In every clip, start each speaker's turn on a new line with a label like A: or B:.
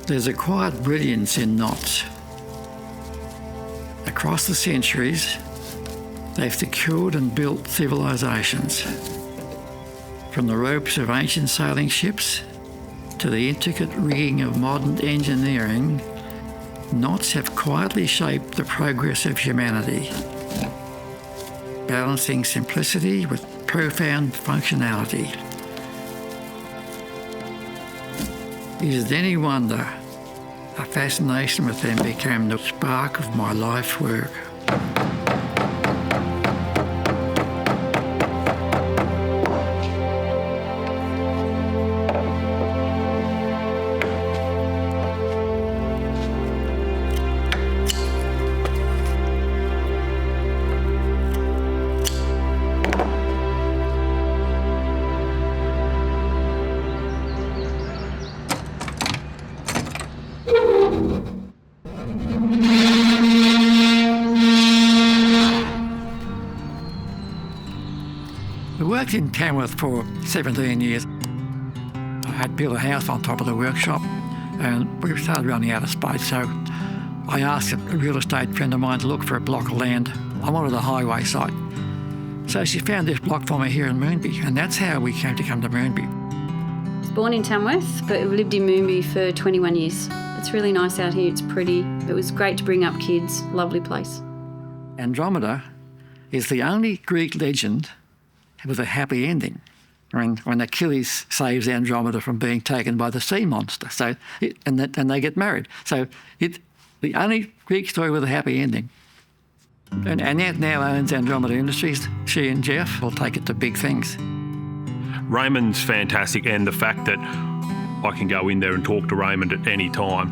A: There's a quiet brilliance in knots. Across the centuries, they've secured and built civilizations. From the ropes of ancient sailing ships to the intricate rigging of modern engineering, knots have quietly shaped the progress of humanity, balancing simplicity with profound functionality. Is it any wonder a fascination with them became the spark of my life work? I worked in Tamworth for 17 years. I had built a house on top of the workshop and we started running out of space, so I asked a real estate friend of mine to look for a block of land. I wanted a highway site. So she found this block for me here in Moonbi, and that's how we came to Moonbi.
B: I was born in Tamworth, but we lived in Moonbi for 21 years. It's really nice out here, it's pretty. It was great to bring up kids, lovely place.
A: Andromeda is the only Greek legend with a happy ending, when Achilles saves Andromeda from being taken by the sea monster. So, and they get married. So it's the only Greek story with a happy ending. And Annette now owns Andromeda Industries. She and Jeff will take it to big things.
C: Raymond's fantastic, and the fact that I can go in there and talk to Raymond at any time,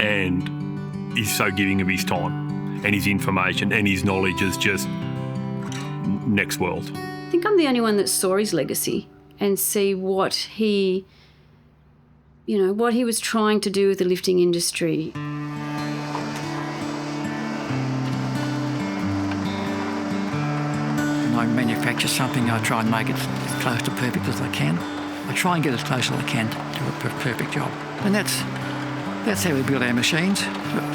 C: and he's so giving of his time and his information and his knowledge is just next world.
B: I think I'm the only one that saw his legacy and see what he was trying to do with the lifting industry.
A: When I manufacture something, I try and make it as close to perfect as I can. I try and get as close as I can to a perfect job. And that's how we build our machines.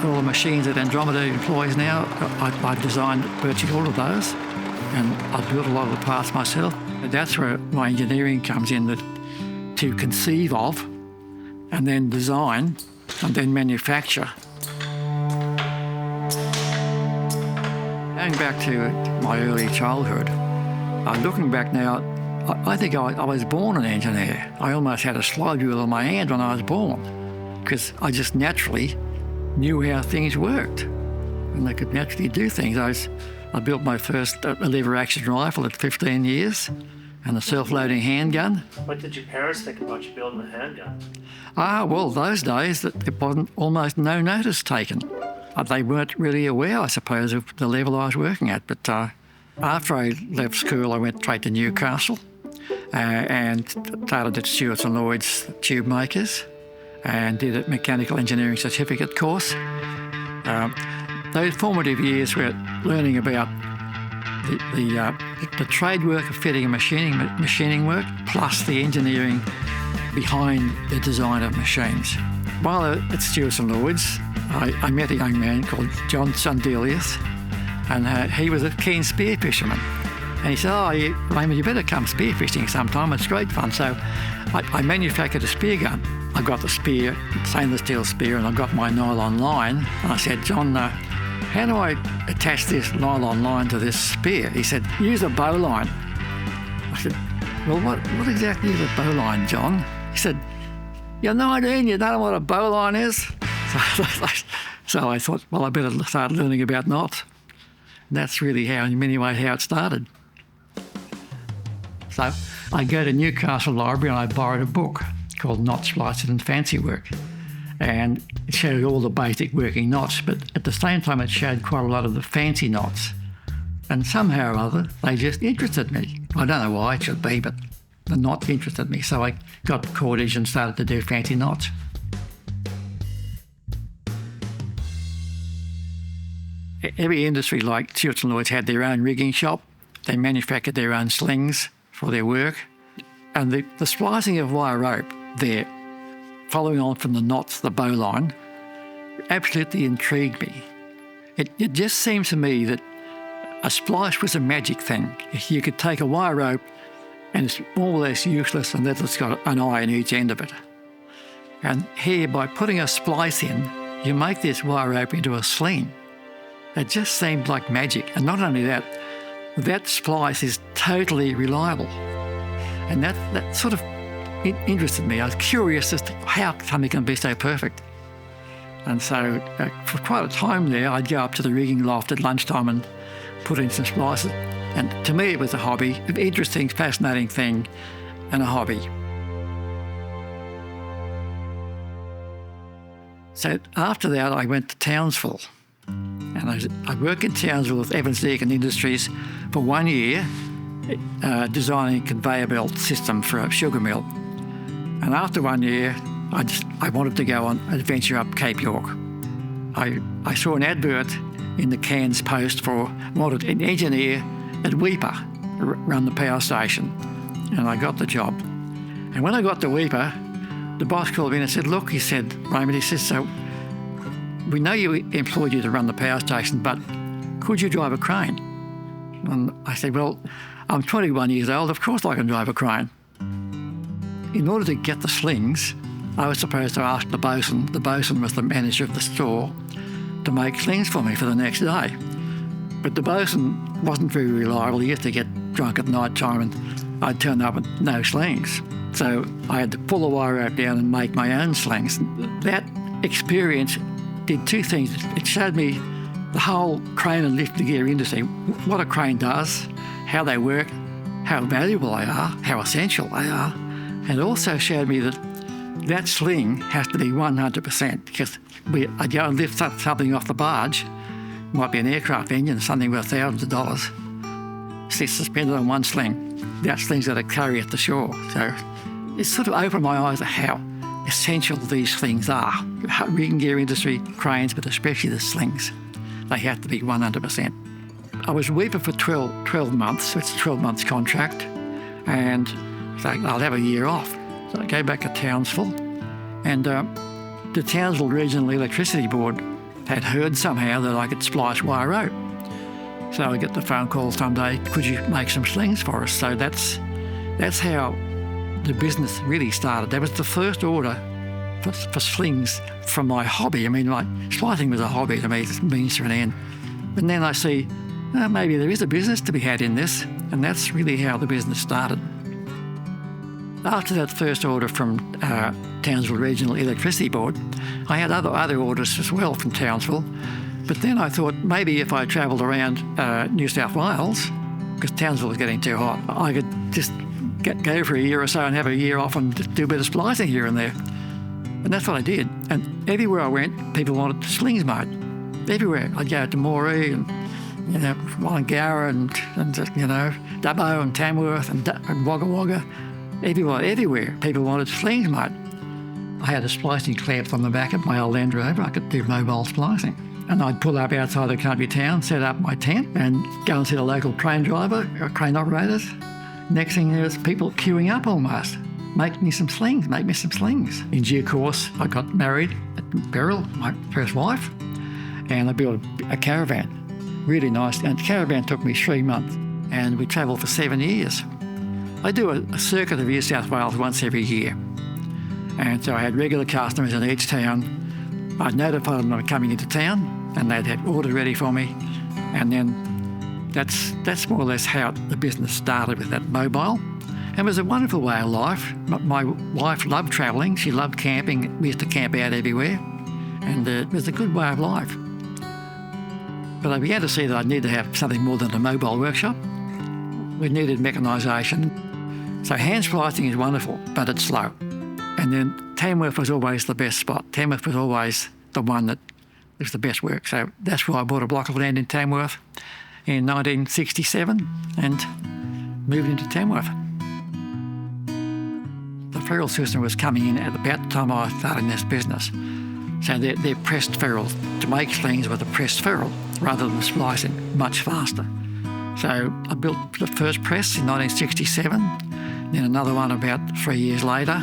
A: All the machines that Andromeda employs now, I designed virtually all of those. And I built a lot of the parts myself. And that's where my engineering comes in, to conceive of and then design and then manufacture. Going back to my early childhood, looking back now, I think I was born an engineer. I almost had a slide rule in my hand when I was born because I just naturally knew how things worked and I could naturally do things. I built my first lever-action rifle at 15 years and a self-loading handgun.
D: What did your parents think about you building a handgun?
A: Well, those days, there wasn't almost no notice taken. They weren't really aware, I suppose, of the level I was working at. But after I left school, I went straight to Newcastle and started at Stewart's and Lloyd's tube makers and did a mechanical engineering certificate course. Those formative years were learning about the trade work of fitting and machining work, plus the engineering behind the design of machines. While at Stewart's and Lloyd's, I met a young man called John Sundelius, and he was a keen spear fisherman. And he said, Raymond, you better come spearfishing sometime, it's great fun. So I manufactured a spear gun. I got the spear, stainless steel spear, and I got my nylon line. And I said, John, how do I attach this nylon line to this spear? He said, use a bowline. I said, well, what exactly is a bowline, John? He said, you're 19, you don't know what a bowline is? So I thought, well, I better start learning about knots. And that's really in many ways, how it started. So I go to Newcastle Library and I borrowed a book called Knot Splicing and Fancy Work. And it showed all the basic working knots, but at the same time it showed quite a lot of the fancy knots. And somehow or other, they just interested me. I don't know why it should be, but the knots interested me. So I got cordage and started to do fancy knots. Every industry like Stewart's and Lloyd's had their own rigging shop. They manufactured their own slings for their work. And the splicing of wire rope there following on from the knots, the bowline, absolutely intrigued me. It just seemed to me that a splice was a magic thing. You could take a wire rope and it's more or less useless unless it's got an eye on each end of it. And here, by putting a splice in, you make this wire rope into a sling. It just seemed like magic. And not only that, that splice is totally reliable. And that sort of interested me. I was curious as to how something can be so perfect. And so for quite a time there, I'd go up to the rigging loft at lunchtime and put in some splices. And to me, it was a hobby, an interesting, fascinating thing, and a hobby. So after that, I went to Townsville. And I worked in Townsville with Evans Deakin Industries for 1 year, designing a conveyor belt system for a sugar mill. And after 1 year, I wanted to go on an adventure up Cape York. I saw an advert in the Cairns Post wanted an engineer at Weipa to run the power station, and I got the job. And when I got to Weipa, the boss called me in and said, "Look," he said, "Raymond," he says, "so we know you employed you to run the power station, but could you drive a crane?" And I said, "Well, I'm 21 years old, of course I can drive a crane." In order to get the slings, I was supposed to ask the bosun. The bosun was the manager of the store, to make slings for me for the next day. But the bosun wasn't very reliable. He used to get drunk at night time and I'd turn up with no slings. So I had to pull the wire rope down and make my own slings. That experience did two things. It showed me the whole crane and lift gear industry, what a crane does, how they work, how valuable they are, how essential they are. And it also showed me that sling has to be 100%, because I'd go and lift something off the barge, might be an aircraft engine, something worth thousands of dollars, suspended on one sling. That sling's got to carry it to shore. So it sort of opened my eyes to how essential these slings are. Rigging gear industry, cranes, but especially the slings. They have to be 100%. I was Weipa for 12 months, so it's a 12 months contract, and so I'll have a year off. So I go back to Townsville, and the Townsville Regional Electricity Board had heard somehow that I could splice wire rope. So I get the phone call someday, "Could you make some slings for us?" So that's how the business really started. That was the first order for slings from my hobby. I mean, like, splicing was a hobby to me, it's a means to an end. And then I see, maybe there is a business to be had in this, and that's really how the business started. After that first order from Townsville Regional Electricity Board, I had other orders as well from Townsville. But then I thought maybe if I travelled around New South Wales, because Townsville was getting too hot, I could just go for a year or so and have a year off and just do a bit of splicing here and there. And that's what I did. And everywhere I went, people wanted slings made. Everywhere. I'd go to Moree and, Wangara and Dubbo and Tamworth and Wagga Wagga. Everywhere, people wanted slings made. I had a splicing clamp on the back of my old Land Rover. I could do mobile splicing. And I'd pull up outside a country town, set up my tent, and go and see the local crane driver or crane operators. Next thing, there was people queuing up almost. Make me some slings. In due course, I got married at Beryl, my first wife, and I built a caravan. Really nice. And the caravan took me 3 months, and we travelled for 7 years. I do a circuit of New South Wales once every year. And so I had regular customers in each town. I'd notify them I was coming into town, and they'd have orders ready for me. And then that's more or less how the business started, with that mobile. And it was a wonderful way of life. My wife loved travelling. She loved camping. We used to camp out everywhere. And it was a good way of life. But I began to see that I needed to have something more than a mobile workshop. We needed mechanisation. So hand splicing is wonderful, but it's slow. And then Tamworth was always the best spot. Tamworth was always the one that was the best work. So that's why I bought a block of land in Tamworth in 1967 and moved into Tamworth. The ferrule system was coming in at about the time I was starting this business. So they're pressed ferrules. To make slings with a pressed ferrule rather than splicing, much faster. So I built the first press in 1967, then another one about 3 years later,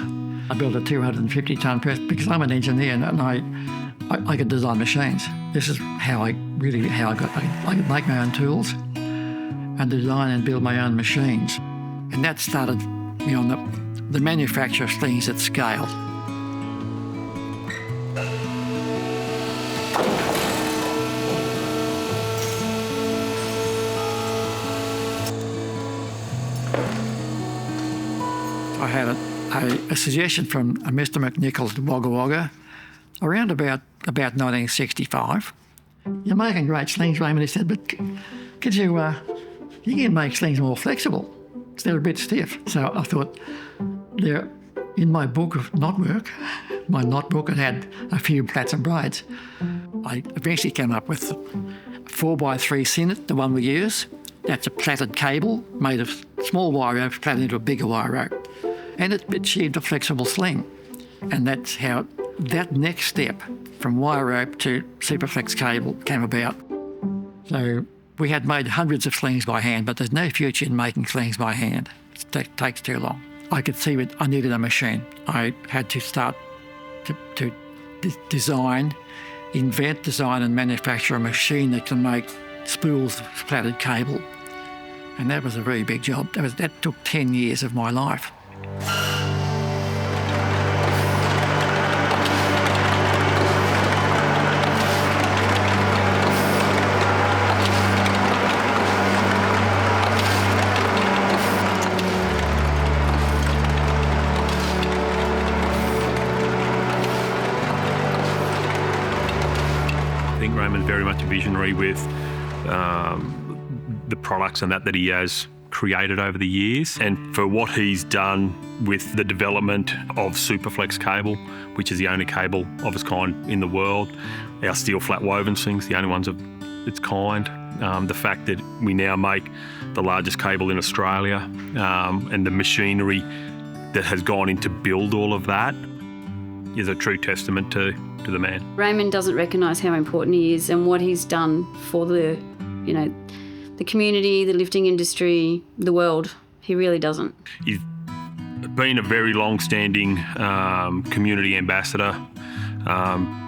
A: I built a 250-tonne press because I'm an engineer and I could design machines. This is how I could make my own tools and design and build my own machines. And that started me on the manufacture of things at scale. I had a suggestion from a Mr. McNichols at Wagga Wagga around about 1965. You're making great slings, Raymond, he said, but could you can make slings more flexible. They're a bit stiff. So I thought, in my book of knot work, my knot book, it had a few plats and braids. I eventually came up with 4x3 Sinnet, the one we use. That's a plaited cable made of small wire rope plaited into a bigger wire rope. And it achieved a flexible sling. And that's how that next step from wire rope to Superflex cable came about. So we had made hundreds of slings by hand, but there's no future in making slings by hand. It takes too long. I could see I needed a machine. I had to start to invent, design and manufacture a machine that can make spools of plaited cable. And that was a very big job. That took 10 years of my life.
C: I think Raymond's very much a visionary with the products and that he has created over the years, and for what he's done with the development of Superflex cable, which is the only cable of its kind in the world. Our steel flat woven slings, the only ones of its kind. The fact that we now make the largest cable in Australia, and the machinery that has gone in to build all of that is a true testament to the man.
B: Raymond doesn't recognise how important he is and what he's done for the community, the lifting industry, the world. He really doesn't.
C: He's been a very long-standing community ambassador,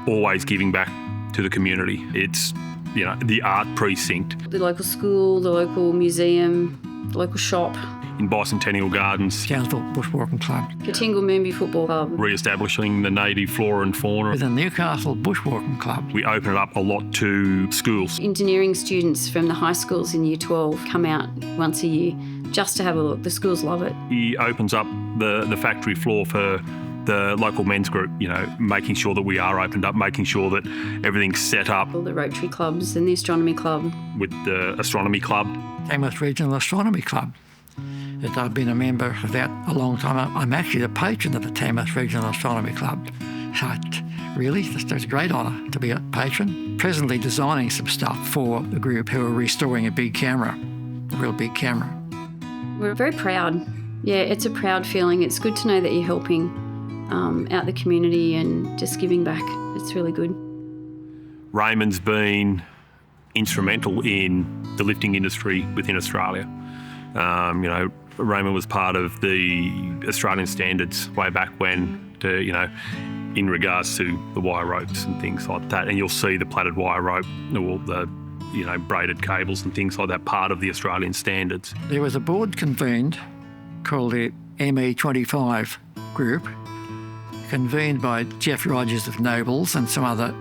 C: always giving back to the community. It's, the art precinct.
B: The local school, the local museum, the local shop.
C: In Bicentennial Gardens.
A: Townsville Bushwalking Club.
B: Katingal Moombi Football Club.
C: Re-establishing the native flora and fauna.
A: The Newcastle Bushwalking Club.
C: We open it up a lot to schools.
B: Engineering students from the high schools in Year 12 come out once a year just to have a look. The schools love it.
C: He opens up the factory floor for the local men's group, making sure that we are opened up, making sure that everything's set up.
B: All the Rotary clubs and the Astronomy Club.
C: With the Astronomy Club.
A: Tamworth Regional Astronomy Club. That I've been a member of that a long time. I'm actually the patron of the Tamworth Regional Astronomy Club. So really, it's a great honour to be a patron. Presently designing some stuff for the group who are restoring a big camera, a real big camera.
B: We're very proud. Yeah, it's a proud feeling. It's good to know that you're helping out the community and just giving back. It's really good.
C: Raymond's been instrumental in the lifting industry within Australia. Raymond was part of the Australian standards way back when, in regards to the wire ropes and things like that. And you'll see the plaited wire rope, or the, braided cables and things like that, part of the Australian standards.
A: There was a board convened called the ME25 group, convened by Jeff Rogers of Nobles and some other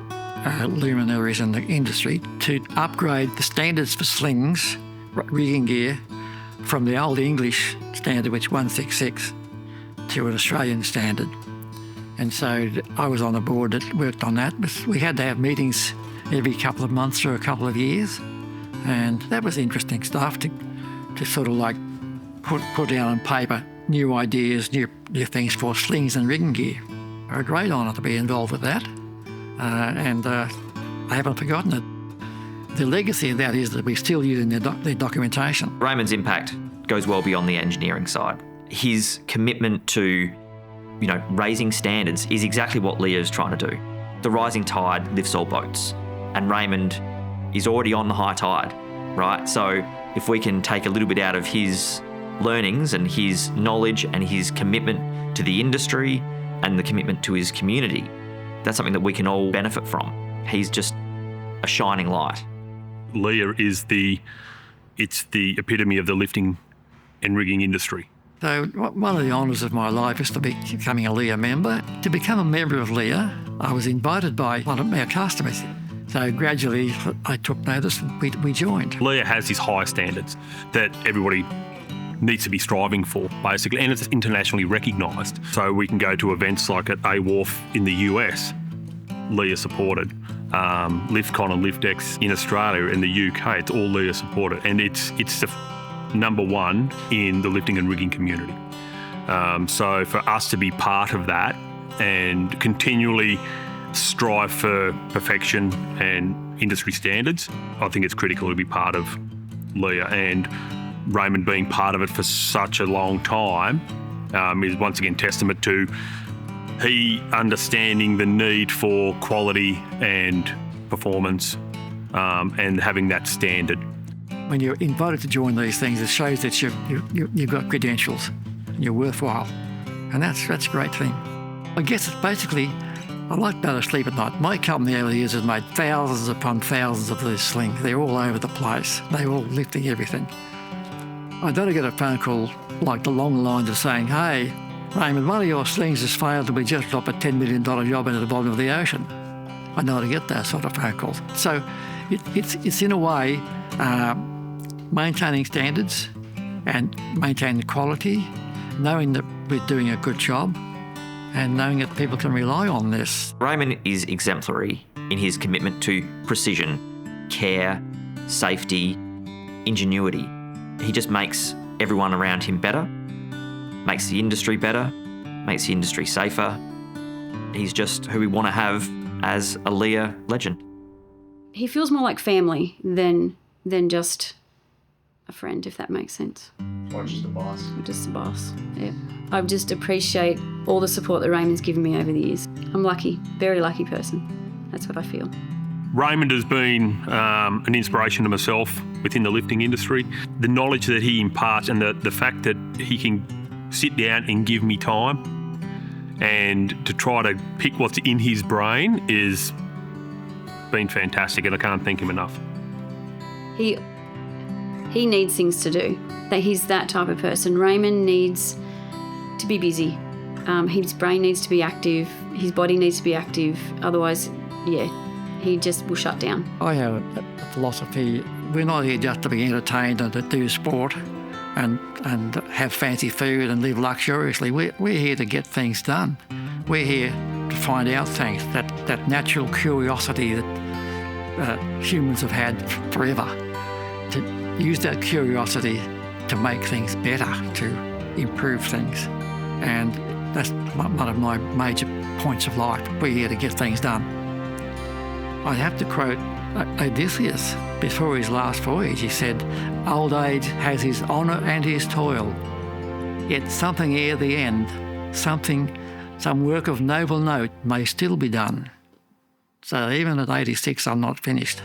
A: luminaries in the industry to upgrade the standards for slings, rigging gear, from the old English standard, which 166, to an Australian standard. And so I was on a board that worked on that. We had to have meetings every couple of months for a couple of years. And that was interesting stuff to sort of like put down on paper new ideas, new things for slings and rigging gear. A great honour to be involved with that. And I haven't forgotten it. The legacy of that is that we're still using their documentation.
E: Raymond's impact goes well beyond the engineering side. His commitment to, raising standards is exactly what LEEA is trying to do. The rising tide lifts all boats, and Raymond is already on the high tide, right? So if we can take a little bit out of his learnings and his knowledge and his commitment to the industry and the commitment to his community, that's something that we can all benefit from. He's just a shining light.
C: LEEA is the epitome of the lifting and rigging industry.
A: So one of the honours of my life is to be becoming a LEEA member. To become a member of LEEA, I was invited by one of our customers. So gradually I took notice and we joined.
C: LEEA has these high standards that everybody needs to be striving for, basically, and it's internationally recognised. So we can go to events like at AWARF in the US, LEEA supported, LiftCon and LiftX in Australia and the UK, it's all LEEA supported, and it's the number one in the lifting and rigging community. So for us to be part of that and continually strive for perfection and industry standards, I think it's critical to be part of LEEA, and Raymond being part of it for such a long time is once again testament to he understanding the need for quality and performance and having that standard.
A: When you're invited to join these things, it shows that you've got credentials and you're worthwhile, and that's a great thing. I guess it's basically, I like better sleep at night. My company over the years has made thousands upon thousands of these slings. They're all over the place. They're all lifting everything. I don't get a phone call like along the lines of saying, "Hey, Raymond, one of your slings has failed and we just dropped a $10 million job into the bottom of the ocean." I know how to get those sort of phone calls. So it's in a way maintaining standards and maintaining quality, knowing that we're doing a good job and knowing that people can rely on this.
E: Raymond is exemplary in his commitment to precision, care, safety, ingenuity. He just makes everyone around him better, makes the industry better, makes the industry safer. He's just who we want to have as a LEEA legend.
B: He feels more like family than just a friend, if that makes sense.
D: Or just a boss.
B: Or just a boss, yeah. I just appreciate all the support that Raymond's given me over the years. I'm lucky, very lucky person. That's what I feel.
C: Raymond has been an inspiration to myself within the lifting industry. The knowledge that he imparts and the fact that he can sit down and give me time and to try to pick what's in his brain is been fantastic, and I can't thank him enough.
B: He needs things to do. He's that type of person. Raymond needs to be busy. His brain needs to be active. His body needs to be active. Otherwise, he just will shut down.
A: I have a philosophy. We're not here just to be entertained and to do sport and have fancy food and live luxuriously. We're here to get things done. We're here to find out things, that natural curiosity that humans have had forever. To use that curiosity to make things better, to improve things. And that's one of my major points of life. We're here to get things done. I have to quote Odysseus before his last voyage. He said, "Old age has his honour and his toil, yet something ere the end, some work of noble note may still be done." So even at 86, I'm not finished.